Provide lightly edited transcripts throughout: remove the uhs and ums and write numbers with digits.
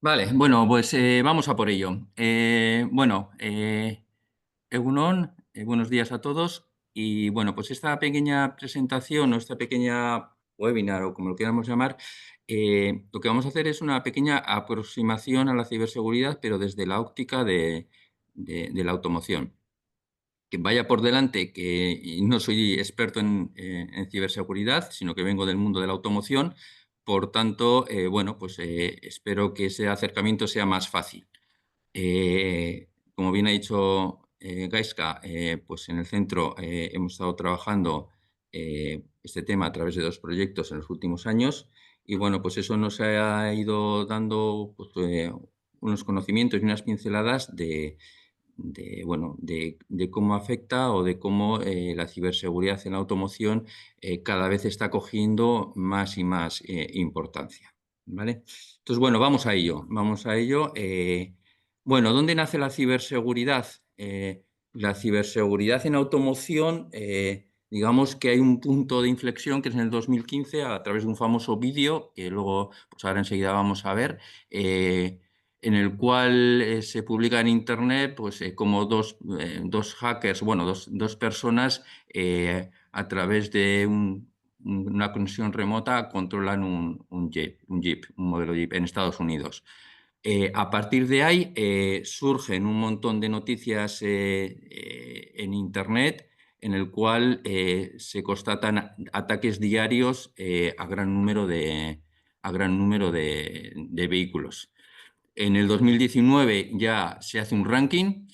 Vale, bueno, pues vamos a por ello. Egunon, buenos días a todos. Y bueno, pues esta pequeña presentación o esta pequeña webinar o como lo queramos llamar, lo que vamos a hacer es una pequeña aproximación a la ciberseguridad, pero desde la óptica de la automoción. Que vaya por delante que no soy experto en ciberseguridad, sino que vengo del mundo de la automoción. Por tanto, espero que ese acercamiento sea más fácil. Como bien ha dicho Gaiska, pues en el centro hemos estado trabajando este tema a través de dos proyectos en los últimos años y bueno, pues eso nos ha ido dando pues, unos conocimientos y unas pinceladas de cómo afecta o de cómo la ciberseguridad en la automoción cada vez está cogiendo más y más importancia. ¿Vale? Entonces, bueno, vamos a ello. Vamos a ello. Bueno, ¿dónde nace la ciberseguridad? La ciberseguridad en automoción, digamos que hay un punto de inflexión que es en el 2015 a través de un famoso vídeo que luego, pues ahora enseguida vamos a ver, en el cual se publica en Internet pues, como dos hackers, bueno, dos personas a través de una conexión remota controlan un modelo Jeep en Estados Unidos. A partir de ahí surgen un montón de noticias en Internet en el cual se constatan ataques diarios a gran número de vehículos. En el 2019 ya se hace un ranking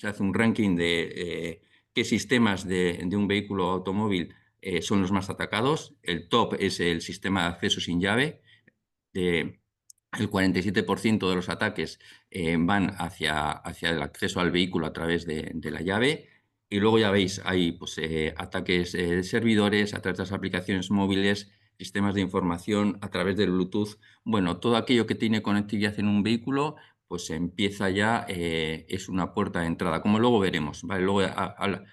de qué sistemas de un vehículo automóvil son los más atacados. El top es el sistema de acceso sin llave. El 47% de los ataques van hacia el acceso al vehículo a través de la llave. Y luego ya veis, hay pues, ataques de servidores a través de las aplicaciones móviles, sistemas de información a través del Bluetooth. Bueno, todo aquello que tiene conectividad en un vehículo, pues empieza ya, es una puerta de entrada, como luego veremos. ¿Vale? Luego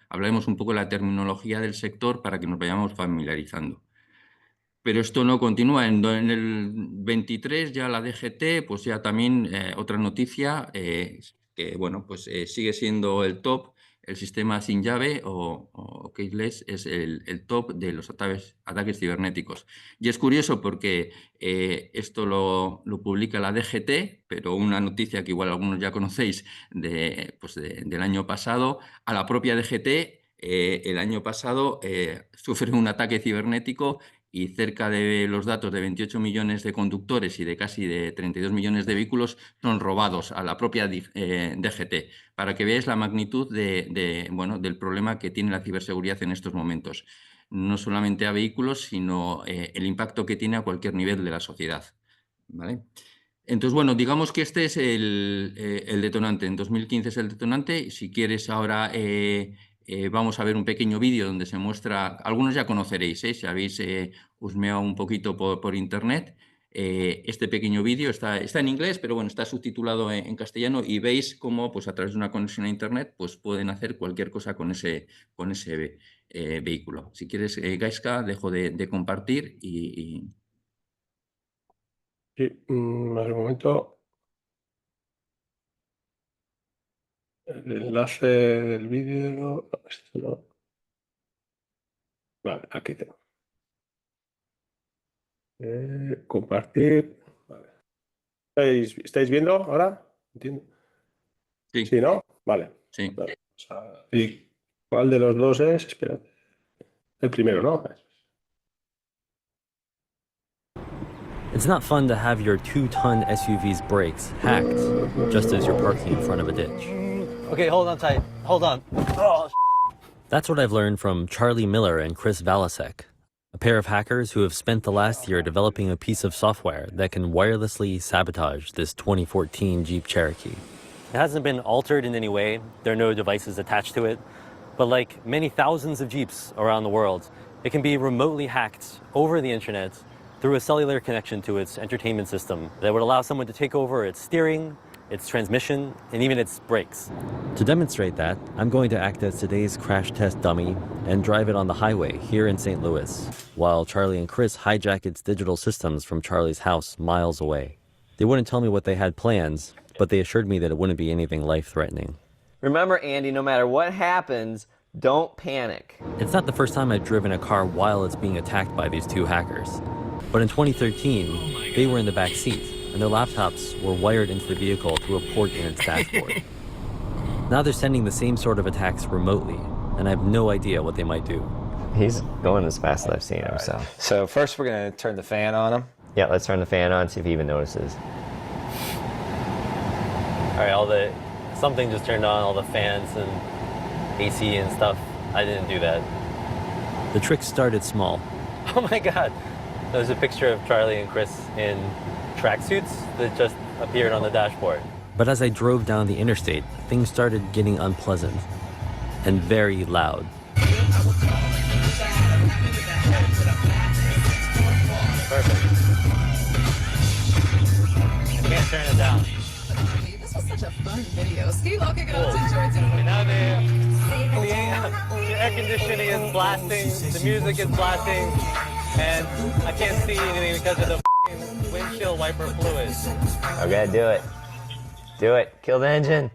hablaremos un poco de la terminología del sector para que nos vayamos familiarizando. Pero esto no continúa. En el 23 ya la DGT, pues ya también otra noticia, que bueno, pues sigue siendo el top, el sistema sin llave o keyless es el top de los ataques cibernéticos. Y es curioso porque esto lo publica la DGT, pero una noticia que igual algunos ya conocéis del año pasado, a la propia DGT. El año pasado sufre un ataque cibernético y cerca de los datos de 28 millones de conductores y de casi de 32 millones de vehículos son robados a la propia DGT, para que veáis la magnitud del problema que tiene la ciberseguridad en estos momentos. No solamente a vehículos, sino el impacto que tiene a cualquier nivel de la sociedad. ¿Vale? Entonces, bueno, digamos que este es el detonante. En 2015 es el detonante. Si quieres ahora vamos a ver un pequeño vídeo donde se muestra, algunos ya conoceréis, si habéis husmeado un poquito por internet. Este pequeño vídeo está en inglés, pero bueno, está subtitulado en castellano y veis cómo pues, a través de una conexión a internet pues, pueden hacer cualquier cosa con ese vehículo. Si quieres, Gaiska, dejo de compartir Sí, más un momento. El enlace del vídeo. No, esto no. Vale, aquí tengo. Compartir. Vale. ¿Estáis viendo ahora? ¿Entiendo? Sí, Sí, ¿no? Vale. sí. Vale. ¿Y cuál de los dos es? Espera. El primero, ¿no? It's not fun to have your 2-ton SUV's brakes hacked just as you're parking in front of a ditch. Okay, hold on tight. Hold on. Oh. That's what I've learned from Charlie Miller and Chris Valasek, a pair of hackers who have spent the last year developing a piece of software that can wirelessly sabotage this 2014 Jeep Cherokee. It hasn't been altered in any way. There are no devices attached to it. But like many thousands of Jeeps around the world, it can be remotely hacked over the internet through a cellular connection to its entertainment system that would allow someone to take over its steering, its transmission, and even its brakes. To demonstrate that, I'm going to act as today's crash test dummy and drive it on the highway here in St. Louis, while Charlie and Chris hijack its digital systems from Charlie's house miles away. They wouldn't tell me what they had plans, but they assured me that it wouldn't be anything life-threatening. Remember, Andy, no matter what happens, don't panic. It's not the first time I've driven a car while it's being attacked by these two hackers. But in 2013, they were in the back seat, and their laptops were wired into the vehicle through a port in its dashboard. Now they're sending the same sort of attacks remotely, and I have no idea what they might do. He's going as fast as I've seen him, so. So first we're going to turn the fan on him. Yeah, let's turn the fan on, see if he even notices. All right, something just turned on, all the fans and AC and stuff. I didn't do that. The trick started small. Oh my God. There's a picture of Charlie and Chris in tracksuits that just appeared on the dashboard. But as I drove down the interstate, things started getting unpleasant and very loud. Perfect. I can't turn it down. This was such a fun video. Steve Logan got to enjoy it. And now the air conditioning is blasting, the music is blasting, and I can't see anything because of the windshield wiper fluid. Okay, do it. Do it. Kill the engine.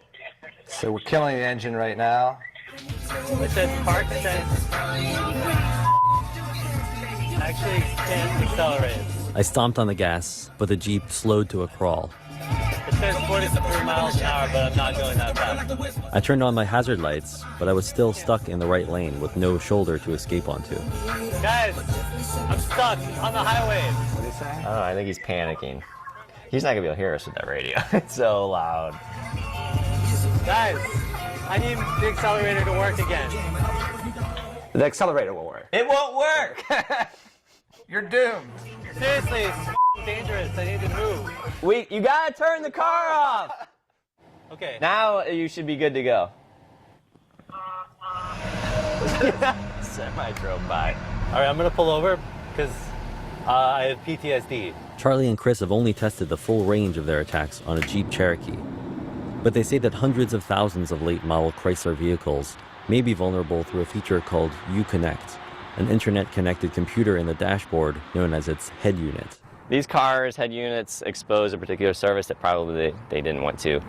So we're killing the engine right now. It says park sense. Actually can't accelerate. I stomped on the gas, but the Jeep slowed to a crawl. It says 43 miles an hour, but I'm not going that fast. I turned on my hazard lights, but I was still stuck in the right lane with no shoulder to escape onto. Guys, I'm stuck on the highway. What did he say? I don't know, I think he's panicking. He's not gonna be able to hear us with that radio. It's so loud. Guys, I need the accelerator to work again. The accelerator will work. It won't work! You're doomed. Seriously, it's dangerous. I need to move. You gotta turn the car off! Okay. Now you should be good to go. Semi drove by. All right, I'm gonna pull over because I have PTSD. Charlie and Chris have only tested the full range of their attacks on a Jeep Cherokee. But they say that hundreds of thousands of late-model Chrysler vehicles may be vulnerable through a feature called Uconnect, an internet-connected computer in the dashboard known as its head unit. These cars, head units, expose a particular service that probably they didn't want to.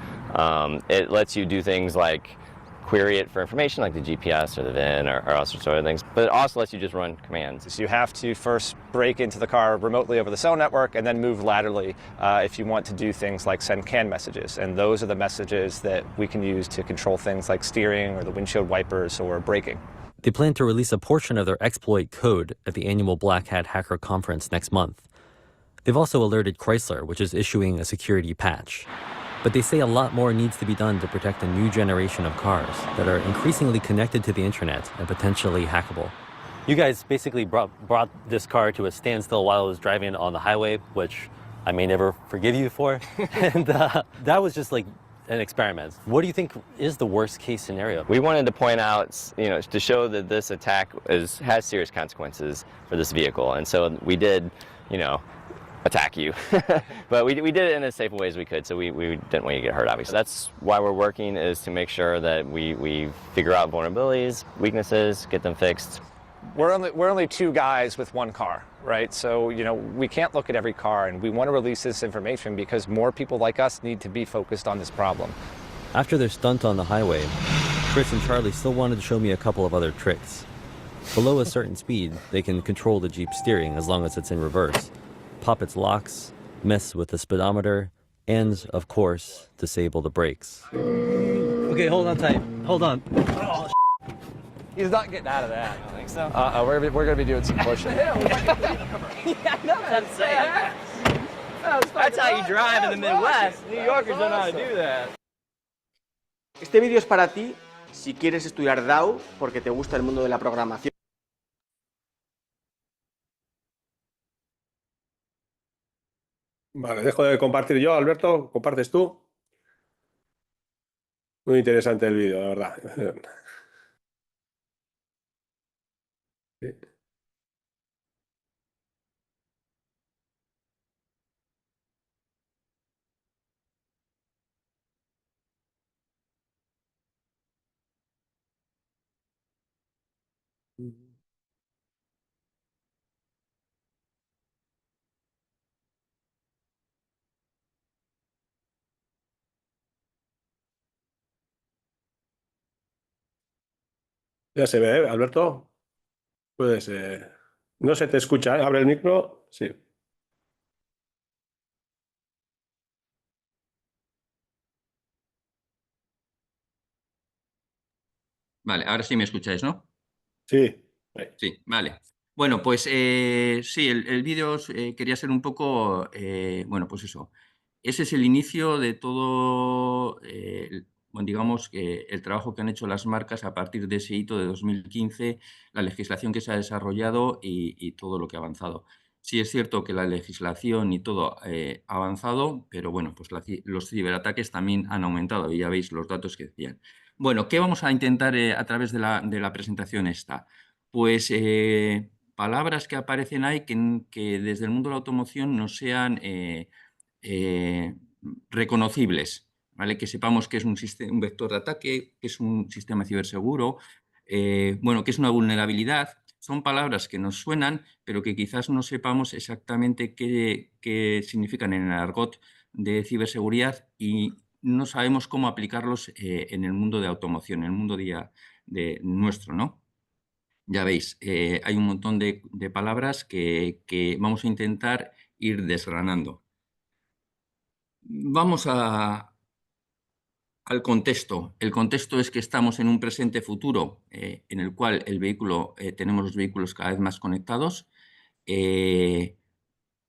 It lets you do things like query it for information like the GPS or the VIN or all sorts of other things, but it also lets you just run commands. So you have to first break into the car remotely over the cell network and then move laterally if you want to do things like send CAN messages. And those are the messages that we can use to control things like steering or the windshield wipers or braking. They plan to release a portion of their exploit code at the annual Black Hat Hacker Conference next month. They've also alerted Chrysler, which is issuing a security patch. But they say a lot more needs to be done to protect a new generation of cars that are increasingly connected to the internet and potentially hackable. You guys basically brought this car to a standstill while I was driving on the highway, which I may never forgive you for. And that was just like an experiment. What do you think is the worst case scenario? We wanted to point out, to show that this attack has serious consequences for this vehicle. And so we did, attack you. But we did it in as safe a way as we could, so we didn't want you to get hurt, obviously. That's why we're working, is to make sure that we figure out vulnerabilities, weaknesses, get them fixed. We're only two guys with one car, right? So, we can't look at every car, and we want to release this information because more people like us need to be focused on this problem. After their stunt on the highway, Chris and Charlie still wanted to show me a couple of other tricks. Below a certain speed, they can control the Jeep steering as long as it's in reverse, pop its locks, mess with the speedometer, and, of course, disable the brakes. Okay, hold on tight. Hold on. Oh, He's not getting out of that. I don't think so. We're going to be doing some pushing. Yeah, I know what I'm saying. That's how you drive in the Midwest. New Yorkers don't know how to do that. Este vídeo es para ti si quieres estudiar DAO porque te gusta el mundo de la programación. Vale, dejo de compartir yo, Alberto. ¿Compartes tú? Muy interesante el vídeo, la verdad. Sí. Ya se ve, ¿eh, Alberto? Puedes. No se te escucha, ¿eh? Abre el micro. Sí. Vale, ahora sí me escucháis, ¿no? Sí. Ahí. Sí, vale. Bueno, pues sí, el vídeo quería ser un poco, bueno, pues eso. Ese es el inicio de todo, bueno, digamos, que el trabajo que han hecho las marcas a partir de ese hito de 2015, la legislación que se ha desarrollado y todo lo que ha avanzado. Sí es cierto que la legislación y todo ha avanzado, pero bueno, pues los ciberataques también han aumentado y ya veis los datos que decían. Bueno, ¿qué vamos a intentar a través de la presentación esta? Pues palabras que aparecen ahí que desde el mundo de la automoción no sean eh, reconocibles, ¿vale? Que sepamos que es un vector de ataque, que es un sistema ciberseguro, bueno, que es una vulnerabilidad. Son palabras que nos suenan, pero que quizás no sepamos exactamente qué significan en el argot de ciberseguridad y no sabemos cómo aplicarlos en el mundo de automoción, en el mundo de nuestro, ¿no? Ya veis, hay un montón de palabras que vamos a intentar ir desgranando. Vamos al contexto. El contexto es que estamos en un presente futuro en el cual tenemos los vehículos cada vez más conectados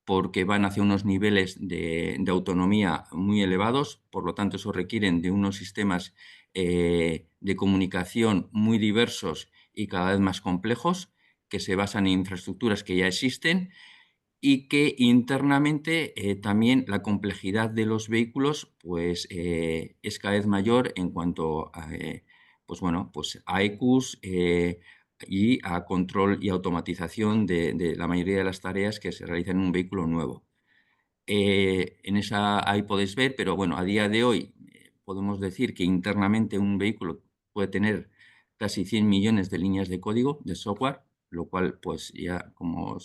porque van hacia unos niveles de autonomía muy elevados, por lo tanto eso requieren de unos sistemas de comunicación muy diversos y cada vez más complejos, que se basan en infraestructuras que ya existen y que internamente también la complejidad de los vehículos pues, es cada vez mayor en cuanto a, pues, bueno, pues a EQs y a control y automatización de la mayoría de las tareas que se realizan en un vehículo nuevo. Ahí podéis ver, pero bueno, a día de hoy podemos decir que internamente un vehículo puede tener casi 100 millones de líneas de código, de software, lo cual pues ya como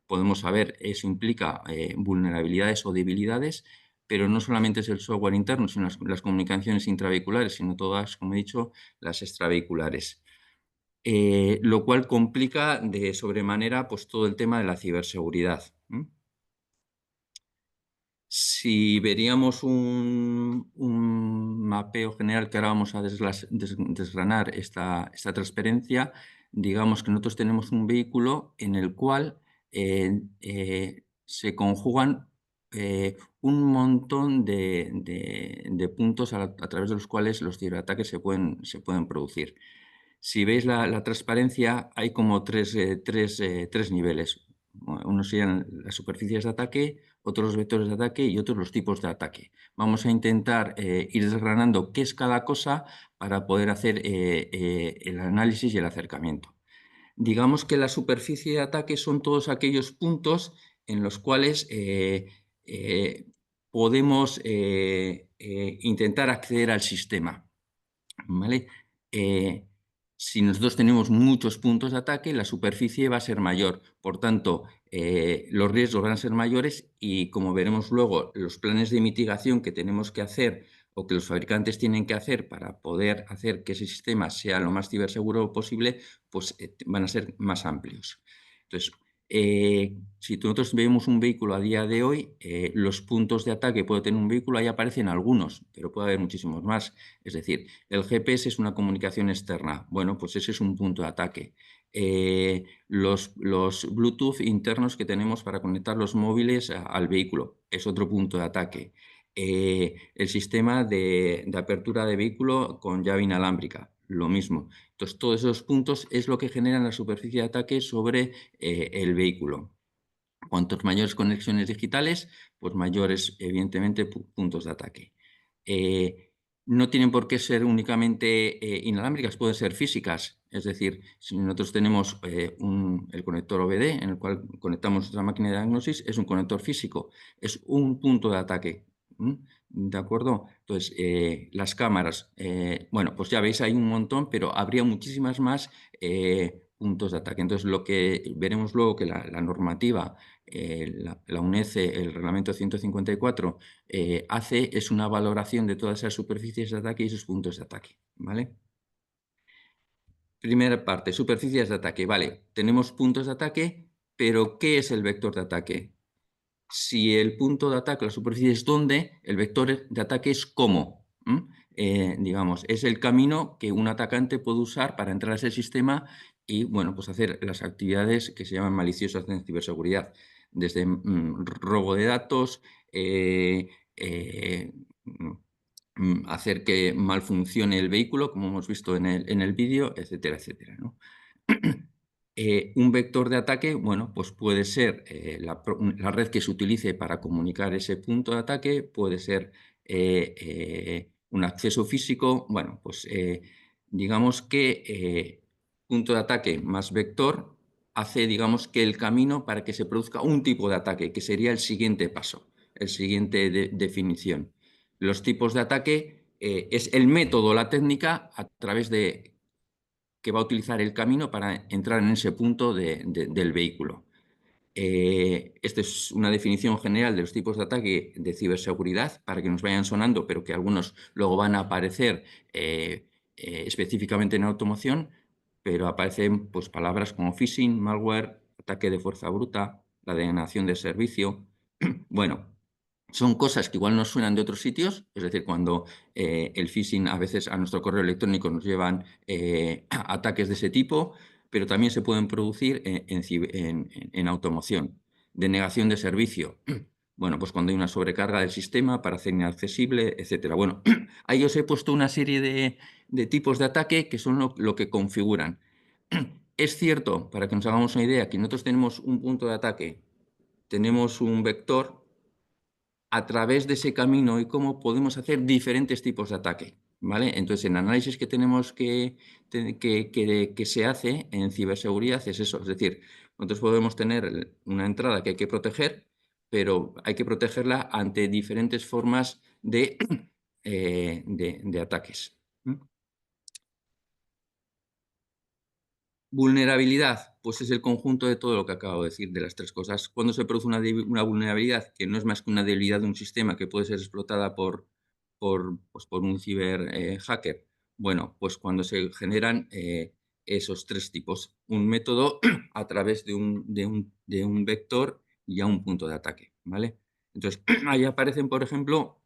podemos saber, eso implica vulnerabilidades o debilidades, pero no solamente es el software interno, sino las comunicaciones intravehiculares, sino todas, como he dicho, las extravehiculares. Lo cual complica de sobremanera pues, todo el tema de la ciberseguridad. Si veríamos un mapeo general que ahora vamos a desgranar esta transparencia, digamos que nosotros tenemos un vehículo en el cual se conjugan un montón de puntos a través de los cuales los ciberataques se pueden producir. Si veis la transparencia, hay como tres niveles. Unos serían las superficies de ataque, otros vectores de ataque y otros los tipos de ataque. Vamos a intentar ir desgranando qué es cada cosa para poder hacer el análisis y el acercamiento. Digamos que la superficie de ataque son todos aquellos puntos en los cuales podemos intentar acceder al sistema. ¿Vale? Si nosotros tenemos muchos puntos de ataque, la superficie va a ser mayor. Por tanto, los riesgos van a ser mayores y, como veremos luego, los planes de mitigación que tenemos que hacer o que los fabricantes tienen que hacer para poder hacer que ese sistema sea lo más ciberseguro posible, pues van a ser más amplios. Entonces, si nosotros vemos un vehículo a día de hoy, los puntos de ataque que puede tener un vehículo, ahí aparecen algunos, pero puede haber muchísimos más. Es decir, el GPS es una comunicación externa. Bueno, pues ese es un punto de ataque. Los Bluetooth internos que tenemos para conectar los móviles al vehículo es otro punto de ataque. El sistema de apertura de vehículo con llave inalámbrica, lo mismo. Entonces, todos esos puntos es lo que generan la superficie de ataque sobre el vehículo. Cuantos mayores conexiones digitales, pues mayores, evidentemente, puntos de ataque. No tienen por qué ser únicamente inalámbricas, pueden ser físicas. Es decir, si nosotros tenemos el conector OBD en el cual conectamos nuestra máquina de diagnosis, es un conector físico, es un punto de ataque. ¿De acuerdo? Entonces, las cámaras, bueno, pues ya veis, hay un montón, pero habría muchísimas más puntos de ataque. Entonces, lo que veremos luego que la normativa, la UNECE, el reglamento 154, hace es una valoración de todas esas superficies de ataque y esos puntos de ataque, ¿vale? Primera parte, superficies de ataque. Vale, tenemos puntos de ataque, pero ¿qué es el vector de ataque? Si el punto de ataque, la superficie es dónde, el vector de ataque es cómo. Digamos, es el camino que un atacante puede usar para entrar a ese sistema y, bueno, pues hacer las actividades que se llaman maliciosas en ciberseguridad, desde robo de datos, hacer que mal funcione el vehículo, como hemos visto en el vídeo, etcétera, etcétera, ¿no? Un vector de ataque, bueno, pues puede ser la red que se utilice para comunicar ese punto de ataque, puede ser un acceso físico, bueno, pues digamos que punto de ataque más vector hace, digamos, que el camino para que se produzca un tipo de ataque, que sería el siguiente paso, el siguiente definición. Los tipos de ataque es el método, la técnica a través de que va a utilizar el camino para entrar en ese punto del vehículo. Esta es una definición general de los tipos de ataque de ciberseguridad para que nos vayan sonando, pero que algunos luego van a aparecer específicamente en automoción, pero aparecen pues, palabras como phishing, malware, ataque de fuerza bruta, la denegación de servicio. Bueno, son cosas que igual nos suenan de otros sitios, es decir, cuando el phishing a veces a nuestro correo electrónico nos llevan ataques de ese tipo, pero también se pueden producir en automoción. Denegación de servicio. Bueno, pues cuando hay una sobrecarga del sistema para hacer inaccesible, etcétera. Bueno, ahí os he puesto una serie de tipos de ataque que son lo que configuran. Es cierto, para que nos hagamos una idea, que nosotros tenemos un punto de ataque, tenemos un vector a través de ese camino y cómo podemos hacer diferentes tipos de ataque, ¿vale? Entonces, el análisis que tenemos que se hace en ciberseguridad es eso, es decir, nosotros podemos tener una entrada que hay que proteger, pero hay que protegerla ante diferentes formas de ataques. Vulnerabilidad, pues es el conjunto de todo lo que acabo de decir, de las tres cosas. Cuando se produce una vulnerabilidad, que no es más que una debilidad de un sistema que puede ser explotada por un ciber hacker, bueno, pues cuando se generan esos tres tipos, un método a través de un vector y a un punto de ataque, ¿vale? Entonces, ahí aparecen, por ejemplo,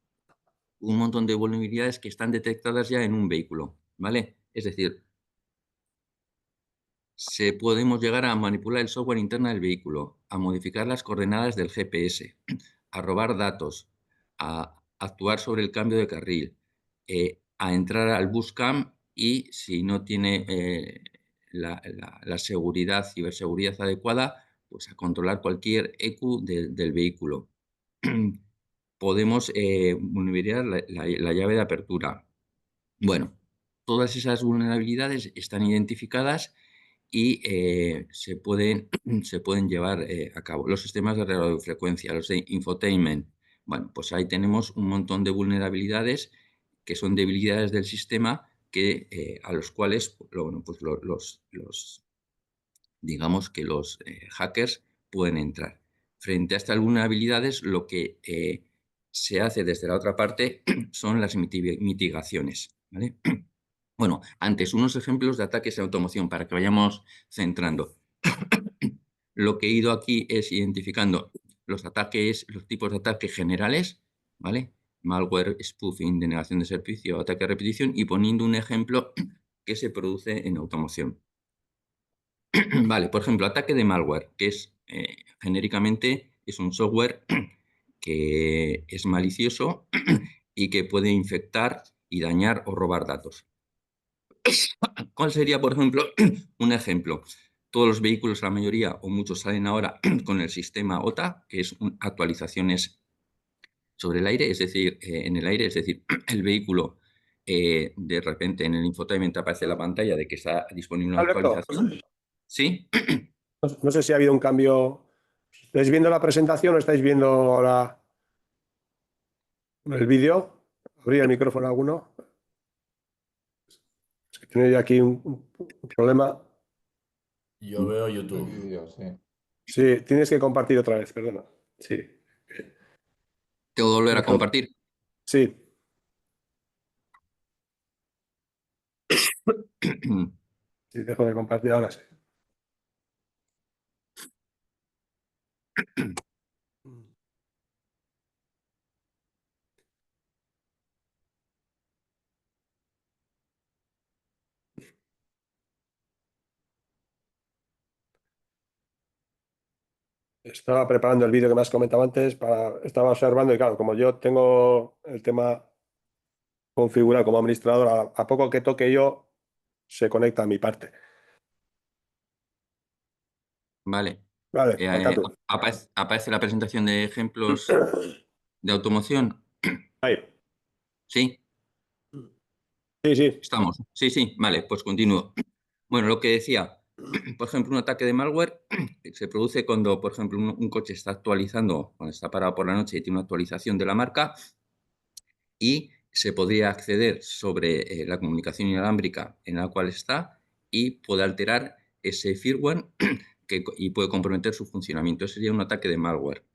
un montón de vulnerabilidades que están detectadas ya en un vehículo, ¿vale? Es decir, podemos llegar a manipular el software interno del vehículo, a modificar las coordenadas del GPS, a robar datos, a actuar sobre el cambio de carril, a entrar al buscam y si no tiene la seguridad, ciberseguridad adecuada, pues a controlar cualquier EQ del vehículo. Podemos vulnerar la llave de apertura. Bueno, todas esas vulnerabilidades están identificadas y se pueden llevar a cabo. Los sistemas de radiofrecuencia, los de infotainment, bueno, pues ahí tenemos un montón de vulnerabilidades que son debilidades del sistema que, a los cuales bueno, pues digamos que los hackers pueden entrar. Frente a estas vulnerabilidades, lo que se hace desde la otra parte son las mitigaciones, ¿vale? Bueno, antes unos ejemplos de ataques en automoción para que vayamos centrando. Lo que he ido aquí es identificando los tipos de ataques generales, ¿vale? Malware, spoofing, denegación de servicio, ataque a repetición y poniendo un ejemplo que se produce en automoción. Vale, por ejemplo, ataque de malware, que es genéricamente es un software que es malicioso y que puede infectar y dañar o robar datos. ¿Cuál sería, por ejemplo, un ejemplo? Todos los vehículos, la mayoría o muchos, salen ahora con el sistema OTA, que es actualizaciones sobre el aire, es decir, en el aire, es decir, el vehículo de repente en el infotainment aparece la pantalla de que está disponible una Alberto, actualización. ¿Sí? no sé si ha habido un cambio. ¿Estáis viendo la presentación o estáis viendo ahora el vídeo? ¿Abría el micrófono alguno? Es que tiene aquí un problema. Yo veo YouTube. Sí, tienes que compartir otra vez, perdona. Sí. ¿Tengo que volver a compartir? Sí. Si dejo de compartir ahora sí. Estaba preparando el vídeo que me has comentado antes, estaba observando y claro, como yo tengo el tema configurado como administrador, a poco que toque yo, se conecta a mi parte. Vale. Vale, acá tú. Aparece la presentación de ejemplos de automoción. Ahí. ¿Sí? Sí. Estamos. Sí. Vale, pues continúo. Bueno, lo que decía, por ejemplo, un ataque de malware se produce cuando, por ejemplo, un coche está actualizando, cuando está parado por la noche y tiene una actualización de la marca, y se podría acceder sobre la comunicación inalámbrica en la cual está y puede alterar ese firmware y puede comprometer su funcionamiento. Ese sería un ataque de malware.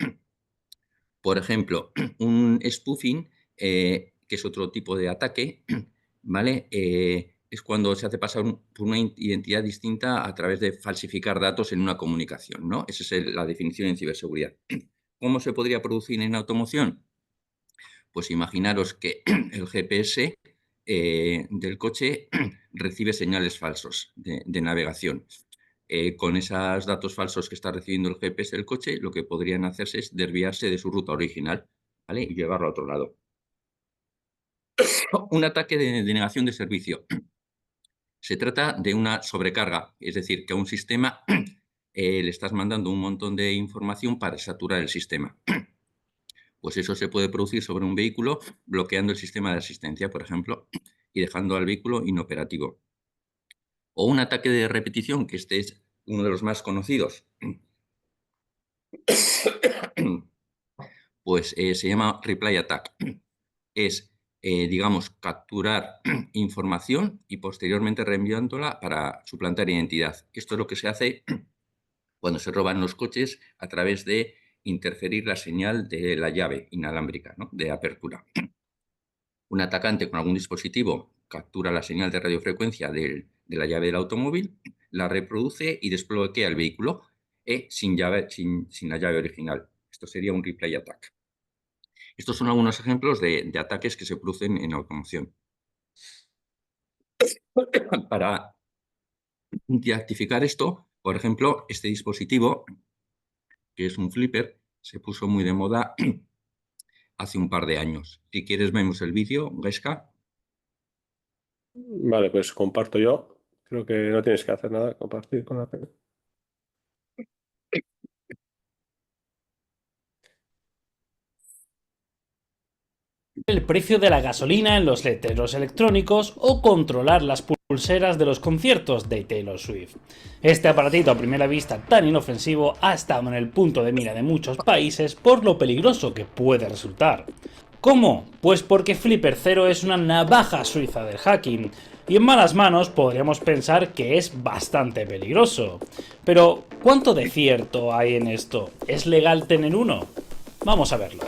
Por ejemplo, un spoofing, que es otro tipo de ataque, ¿vale? Es cuando se hace pasar por una identidad distinta a través de falsificar datos en una comunicación, ¿no? Esa es la definición en ciberseguridad. ¿Cómo se podría producir en automoción? Pues imaginaros que el GPS del coche recibe señales falsos de navegación. Con esos datos falsos que está recibiendo el GPS del coche, lo que podrían hacerse es desviarse de su ruta original, ¿vale? Y llevarlo a otro lado. Un ataque de denegación de servicio. Se trata de una sobrecarga, es decir, que a un sistema le estás mandando un montón de información para saturar el sistema. Pues eso se puede producir sobre un vehículo bloqueando el sistema de asistencia, por ejemplo, y dejando al vehículo inoperativo. O un ataque de repetición, que este es uno de los más conocidos, pues se llama reply attack. Es, digamos, capturar información y posteriormente reenviándola para suplantar identidad. Esto es lo que se hace cuando se roban los coches a través de interferir la señal de la llave inalámbrica, ¿no? De apertura. Un atacante con algún dispositivo captura la señal de radiofrecuencia de la llave del automóvil, la reproduce y desbloquea el vehículo sin la llave original. Esto sería un replay attack. Estos son algunos ejemplos de ataques que se producen en automoción. Para identificar esto, por ejemplo, este dispositivo, que es un flipper, se puso muy de moda hace un par de años. Si quieres vemos el vídeo, Gaisca. Vale, pues comparto yo. Creo que no tienes que hacer nada, compartir con la pena. El precio de la gasolina en los letreros electrónicos o controlar las pulseras de los conciertos de Taylor Swift. Este aparatito a primera vista tan inofensivo ha estado en el punto de mira de muchos países por lo peligroso que puede resultar. ¿Cómo? Pues porque Flipper Zero es una navaja suiza del hacking, y en malas manos podríamos pensar que es bastante peligroso. Pero, ¿cuánto de cierto hay en esto? ¿Es legal tener uno? Vamos a verlo.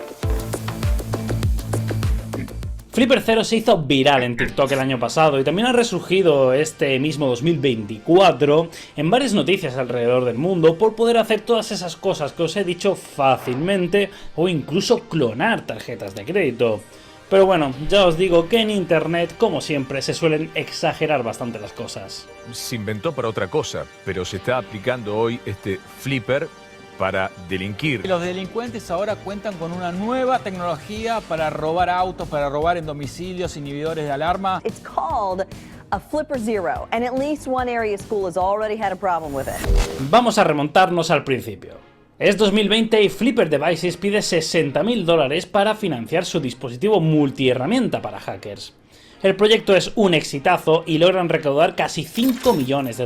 Flipper Zero se hizo viral en TikTok el año pasado y también ha resurgido este mismo 2024 en varias noticias alrededor del mundo por poder hacer todas esas cosas que os he dicho fácilmente o incluso clonar tarjetas de crédito. Pero bueno, ya os digo que en internet, como siempre, se suelen exagerar bastante las cosas. Se inventó para otra cosa, pero se está aplicando hoy este flipper para delinquir. Los delincuentes ahora cuentan con una nueva tecnología para robar autos, para robar en domicilios, inhibidores de alarma. It's called a Flipper Zero, and at least one area school has already had a problem with it. Vamos a remontarnos al principio. Es 2020 y Flipper Devices pide $60.000 para financiar su dispositivo multiherramienta para hackers. El proyecto es un exitazo y logran recaudar casi $5 millones.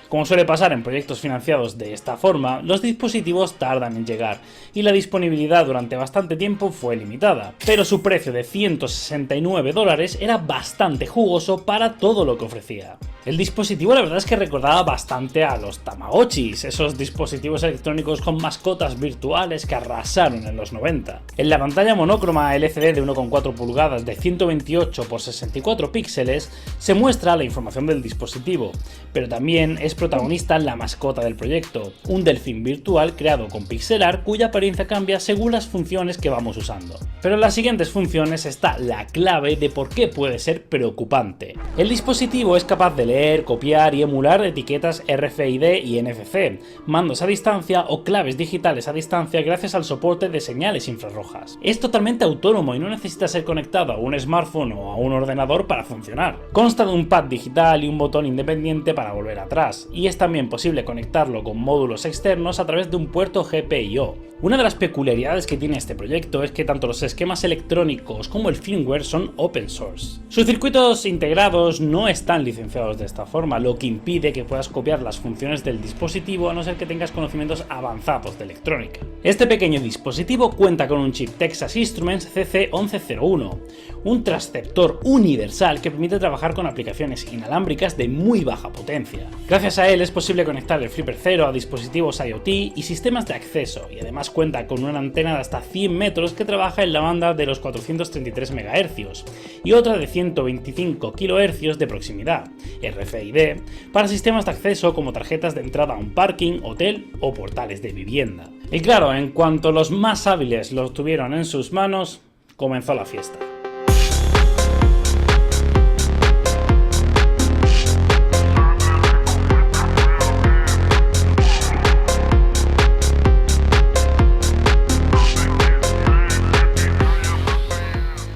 Como suele pasar en proyectos financiados de esta forma, los dispositivos tardan en llegar y la disponibilidad durante bastante tiempo fue limitada, pero su precio de $169 era bastante jugoso para todo lo que ofrecía. El dispositivo la verdad es que recordaba bastante a los Tamagotchis, esos dispositivos electrónicos con mascotas virtuales que arrasaron en los 90. En la pantalla monócroma LCD de 1,4 pulgadas de 128 x 64 píxeles se muestra la información del dispositivo, pero también es protagonista la mascota del proyecto, un delfín virtual creado con pixel art cuya apariencia cambia según las funciones que vamos usando. Pero en las siguientes funciones está la clave de por qué puede ser preocupante. El dispositivo es capaz de leer, copiar y emular etiquetas RFID y NFC, mandos a distancia o claves digitales a distancia gracias al soporte de señales infrarrojas. Es totalmente autónomo y no necesita ser conectado a un smartphone o a un ordenador para funcionar. Consta de un pad digital y un botón independiente para volver atrás, y es también posible conectarlo con módulos externos a través de un puerto GPIO. Una de las peculiaridades que tiene este proyecto es que tanto los esquemas electrónicos como el firmware son open source. Sus circuitos integrados no están licenciados de esta forma, lo que impide que puedas copiar las funciones del dispositivo a no ser que tengas conocimientos avanzados de electrónica. Este pequeño dispositivo cuenta con un chip Texas Instruments CC1101, un transceptor universal que permite trabajar con aplicaciones inalámbricas de muy baja potencia. Gracias a él es posible conectar el Flipper Zero a dispositivos IoT y sistemas de acceso, y además cuenta con una antena de hasta 100 metros que trabaja en la banda de los 433 MHz y otra de 125 kHz de proximidad, RFID, para sistemas de acceso como tarjetas de entrada a un parking, hotel o portales de vivienda. Y claro, en cuanto los más hábiles lo tuvieron en sus manos, comenzó la fiesta.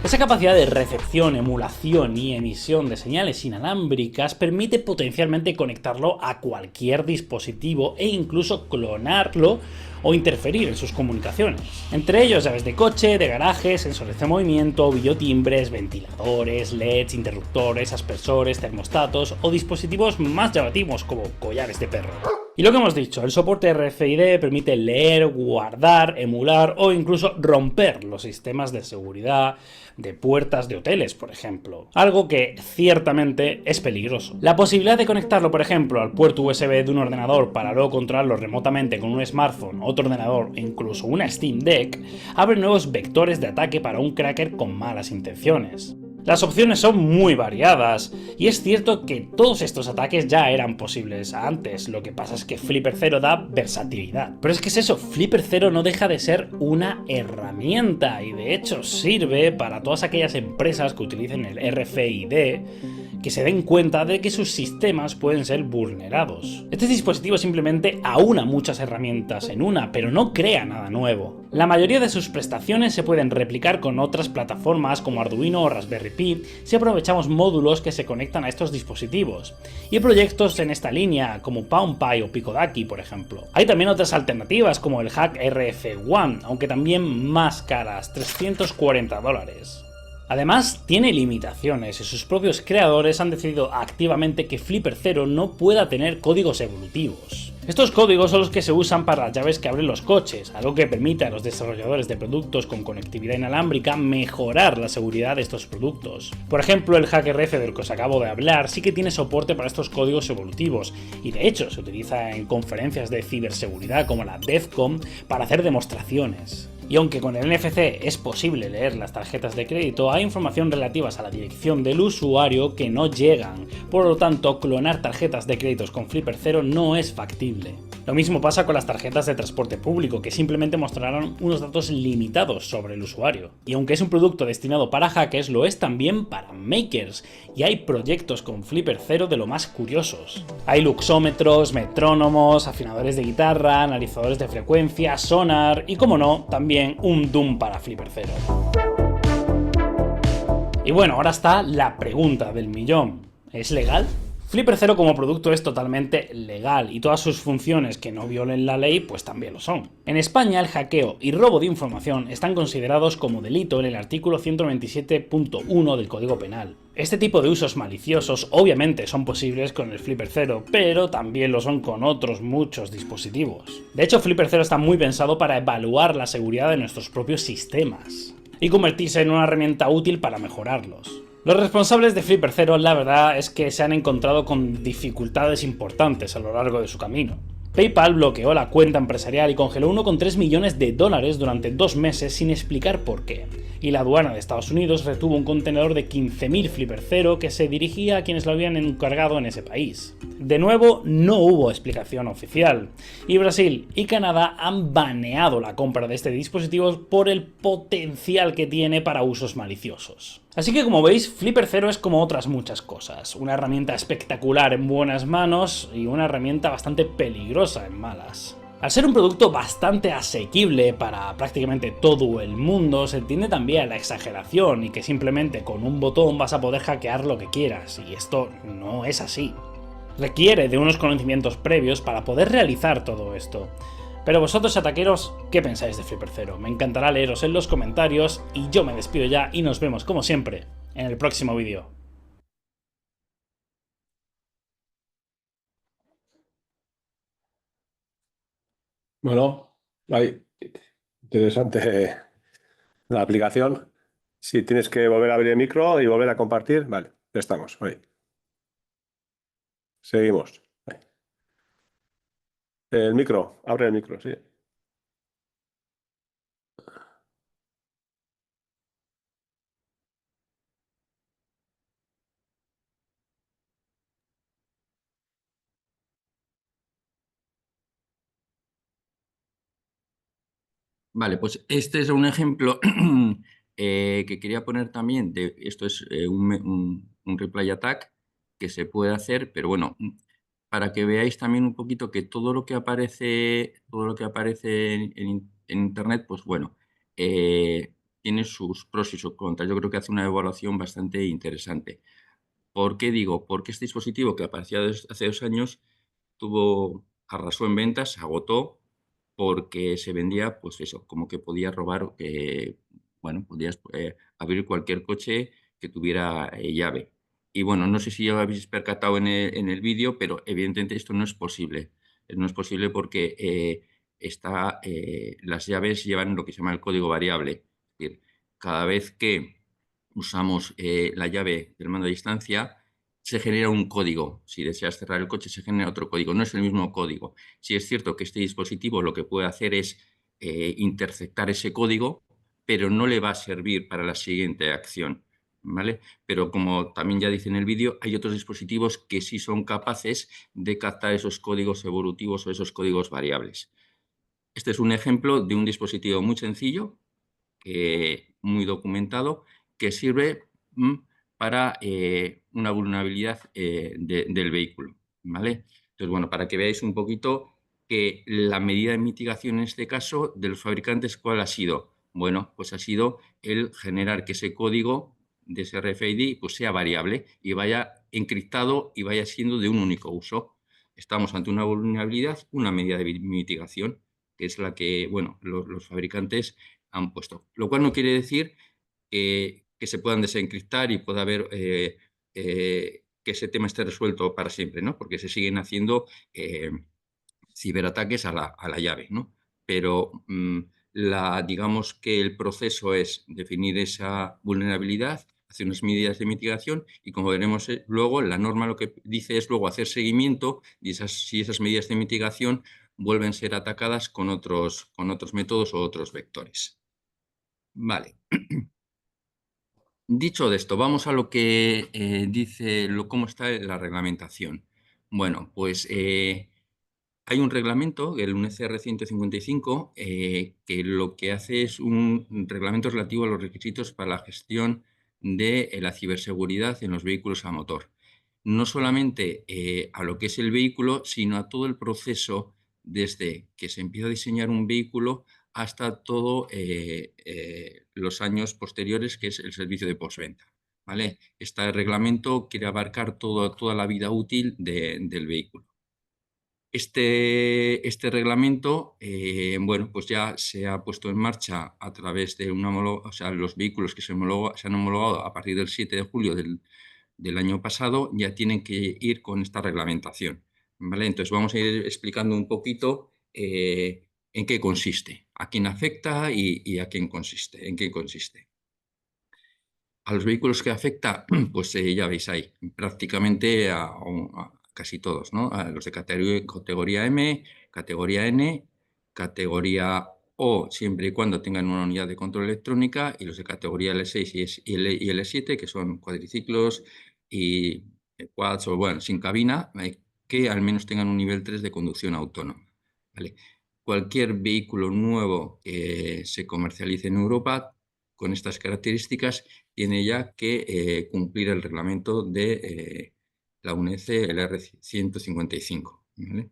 Esa capacidad de recepción, emulación y emisión de señales inalámbricas permite potencialmente conectarlo a cualquier dispositivo e incluso clonarlo o interferir en sus comunicaciones. Entre ellos llaves de coche, de garaje, sensores de movimiento, videotimbres, ventiladores, LEDs, interruptores, aspersores, termostatos o dispositivos más llamativos como collares de perro. Y lo que hemos dicho, el soporte RFID permite leer, guardar, emular o incluso romper los sistemas de seguridad de puertas de hoteles, por ejemplo. Algo que ciertamente es peligroso. La posibilidad de conectarlo, por ejemplo, al puerto USB de un ordenador para luego controlarlo remotamente con un smartphone, otro ordenador e incluso una Steam Deck, abre nuevos vectores de ataque para un cracker con malas intenciones. Las opciones son muy variadas, y es cierto que todos estos ataques ya eran posibles antes, lo que pasa es que Flipper Zero da versatilidad. Pero es que es eso, Flipper Zero no deja de ser una herramienta, y de hecho sirve para todas aquellas empresas que utilicen el RFID, que se den cuenta de que sus sistemas pueden ser vulnerados. Este dispositivo simplemente aúna muchas herramientas en una, pero no crea nada nuevo. La mayoría de sus prestaciones se pueden replicar con otras plataformas como Arduino o Raspberry Pi si aprovechamos módulos que se conectan a estos dispositivos, y proyectos en esta línea como PalmPi o Picodaki, por ejemplo. Hay también otras alternativas como el Hack RF1, aunque también más caras, $340. Además, tiene limitaciones y sus propios creadores han decidido activamente que Flipper Zero no pueda tener códigos evolutivos. Estos códigos son los que se usan para las llaves que abren los coches, algo que permite a los desarrolladores de productos con conectividad inalámbrica mejorar la seguridad de estos productos. Por ejemplo, el Hack RF del que os acabo de hablar sí que tiene soporte para estos códigos evolutivos, y de hecho se utiliza en conferencias de ciberseguridad como la DEFCON para hacer demostraciones. Y aunque con el NFC es posible leer las tarjetas de crédito, hay información relativas a la dirección del usuario que no llegan, por lo tanto clonar tarjetas de créditos con Flipper Zero no es factible. Lo mismo pasa con las tarjetas de transporte público, que simplemente mostrarán unos datos limitados sobre el usuario. Y aunque es un producto destinado para hackers, lo es también para makers, y hay proyectos con Flipper Zero de lo más curiosos. Hay luxómetros, metrónomos, afinadores de guitarra, analizadores de frecuencia, sonar y, como no, también un Doom para Flipper Zero. Y bueno, ahora está la pregunta del millón. ¿Es legal? Flipper Zero como producto es totalmente legal y todas sus funciones que no violen la ley pues también lo son. En España el hackeo y robo de información están considerados como delito en el artículo 127.1 del Código Penal. Este tipo de usos maliciosos obviamente son posibles con el Flipper Zero, pero también lo son con otros muchos dispositivos. De hecho, Flipper Zero está muy pensado para evaluar la seguridad de nuestros propios sistemas y convertirse en una herramienta útil para mejorarlos. Los responsables de Flipper Zero, la verdad es que se han encontrado con dificultades importantes a lo largo de su camino. PayPal bloqueó la cuenta empresarial y congeló 1,3 millones de dólares durante 2 meses sin explicar por qué. Y la aduana de Estados Unidos retuvo un contenedor de 15.000 Flipper Zero que se dirigía a quienes lo habían encargado en ese país. De nuevo, no hubo explicación oficial. Y Brasil y Canadá han baneado la compra de este dispositivo por el potencial que tiene para usos maliciosos. Así que como veis, Flipper Zero es como otras muchas cosas. Una herramienta espectacular en buenas manos y una herramienta bastante peligrosa en malas. Al ser un producto bastante asequible para prácticamente todo el mundo, se entiende también la exageración y que simplemente con un botón vas a poder hackear lo que quieras, y esto no es así. Requiere de unos conocimientos previos para poder realizar todo esto. Pero vosotros, ataqueros, ¿qué pensáis de Flipper Zero? Me encantará leeros en los comentarios y yo me despido ya y nos vemos como siempre en el próximo vídeo. Bueno, ahí, interesante la aplicación. Si tienes que volver a abrir el micro y volver a compartir, vale, ya estamos. Ahí. Seguimos. Ahí. El micro, abre el micro, sí. Vale, pues este es un ejemplo que quería poner también. Esto es un reply attack que se puede hacer, pero bueno, para que veáis también un poquito que todo lo que aparece en Internet, pues bueno, tiene sus pros y sus contras. Yo creo que hace una evaluación bastante interesante. ¿Por qué digo? Porque este dispositivo que aparecía hace 2 años arrasó en ventas, se agotó, porque se vendía, pues eso, como que podías robar, bueno, podías abrir cualquier coche que tuviera llave. Y bueno, no sé si ya lo habéis percatado en el vídeo, pero evidentemente esto no es posible. No es posible porque las llaves llevan lo que se llama el código variable. Es decir, cada vez que usamos la llave del mando a distancia, se genera un código. Si deseas cerrar el coche, se genera otro código. No es el mismo código. Sí es cierto que este dispositivo lo que puede hacer es interceptar ese código, pero no le va a servir para la siguiente acción, ¿vale? Pero como también ya dice en el vídeo, hay otros dispositivos que sí son capaces de captar esos códigos evolutivos o esos códigos variables. Este es un ejemplo de un dispositivo muy sencillo, muy documentado, que sirve para una vulnerabilidad del vehículo, ¿vale? Entonces, bueno, para que veáis un poquito que la medida de mitigación en este caso de los fabricantes, ¿cuál ha sido? Bueno, pues ha sido el generar que ese código de ese RFID pues sea variable y vaya encriptado y vaya siendo de un único uso. Estamos ante una vulnerabilidad, una medida de mitigación, que es la que, bueno, los fabricantes han puesto. Lo cual no quiere decir que se puedan desencriptar y pueda haber que ese tema esté resuelto para siempre, ¿no? Porque se siguen haciendo ciberataques a la llave, ¿no? Pero digamos que el proceso es definir esa vulnerabilidad, hacer unas medidas de mitigación y, como veremos luego, la norma lo que dice es luego hacer seguimiento y si esas medidas de mitigación vuelven a ser atacadas con otros métodos o otros vectores. Vale. Dicho de esto, vamos a lo que dice cómo está la reglamentación. Bueno, pues hay un reglamento, el UNECR 155, que lo que hace es un reglamento relativo a los requisitos para la gestión de la ciberseguridad en los vehículos a motor. No solamente a lo que es el vehículo, sino a todo el proceso desde que se empieza a diseñar un vehículo hasta todos los años posteriores, que es el servicio de postventa, ¿vale? Este reglamento quiere abarcar toda la vida útil del vehículo. Este reglamento, bueno, pues ya se ha puesto en marcha a través de los vehículos que se han homologado a partir del 7 de julio del año pasado ya tienen que ir con esta reglamentación, ¿vale? Entonces vamos a ir explicando un poquito en qué consiste, a quién afecta y en qué consiste. A los vehículos que afecta, pues ya veis ahí, prácticamente a casi todos, ¿no? A los de categoría M, categoría N, categoría O, siempre y cuando tengan una unidad de control electrónica, y los de categoría L6 y L7, que son cuadriciclos y quads, o bueno, sin cabina, que al menos tengan un nivel 3 de conducción autónoma, ¿vale? Cualquier vehículo nuevo que se comercialice en Europa con estas características tiene ya que cumplir el reglamento de la UNECE, el R155. ¿Vale?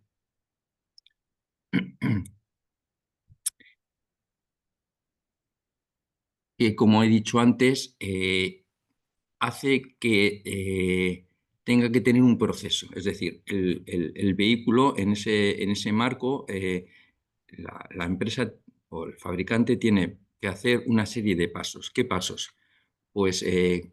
Que, como he dicho antes, hace que tenga que tener un proceso. Es decir, el vehículo en ese marco, la empresa o el fabricante tiene que hacer una serie de pasos. ¿Qué pasos? Pues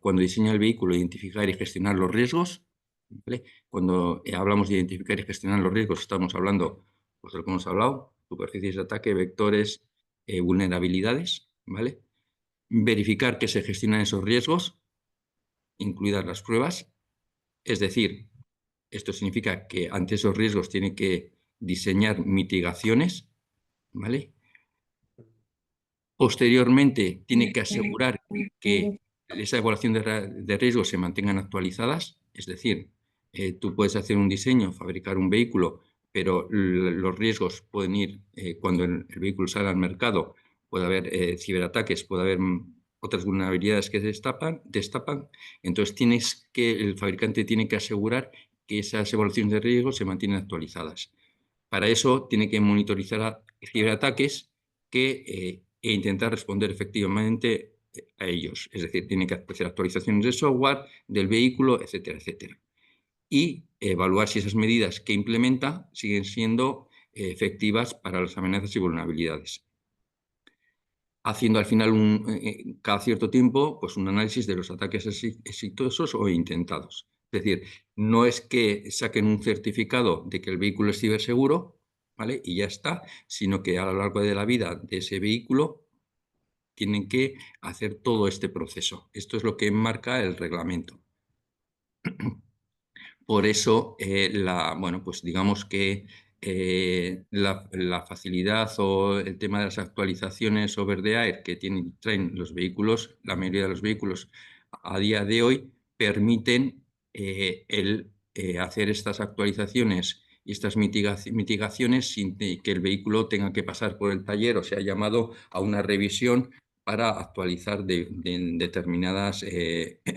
cuando diseña el vehículo, identificar y gestionar los riesgos, ¿vale? Cuando hablamos de identificar y gestionar los riesgos, estamos hablando, pues de lo que hemos hablado, superficies de ataque, vectores, vulnerabilidades, ¿vale? Verificar que se gestionan esos riesgos, incluidas las pruebas, es decir, esto significa que ante esos riesgos tiene que diseñar mitigaciones, ¿vale? Posteriormente, tiene que asegurar que esa evaluación de riesgos se mantengan actualizadas, es decir, tú puedes hacer un diseño, fabricar un vehículo, pero los riesgos pueden ir, cuando el vehículo sale al mercado, puede haber ciberataques, puede haber otras vulnerabilidades que destapan, entonces el fabricante tiene que asegurar que esas evaluaciones de riesgos se mantienen actualizadas. Para eso tiene que monitorizar ciberataques e intentar responder efectivamente a ellos. Es decir, tiene que hacer actualizaciones de software, del vehículo, etcétera, etcétera. Y evaluar si esas medidas que implementa siguen siendo efectivas para las amenazas y vulnerabilidades. Haciendo al final, cada cierto tiempo, pues un análisis de los ataques exitosos o intentados. Es decir, no es que saquen un certificado de que el vehículo es ciberseguro, ¿vale? Y ya está, sino que a lo largo de la vida de ese vehículo tienen que hacer todo este proceso. Esto es lo que marca el reglamento. Por eso, bueno, pues digamos que la facilidad o el tema de las actualizaciones over the air que traen los vehículos, la mayoría de los vehículos a día de hoy, permiten hacer estas actualizaciones y estas mitigaciones sin que el vehículo tenga que pasar por el taller o sea llamado a una revisión para actualizar determinadas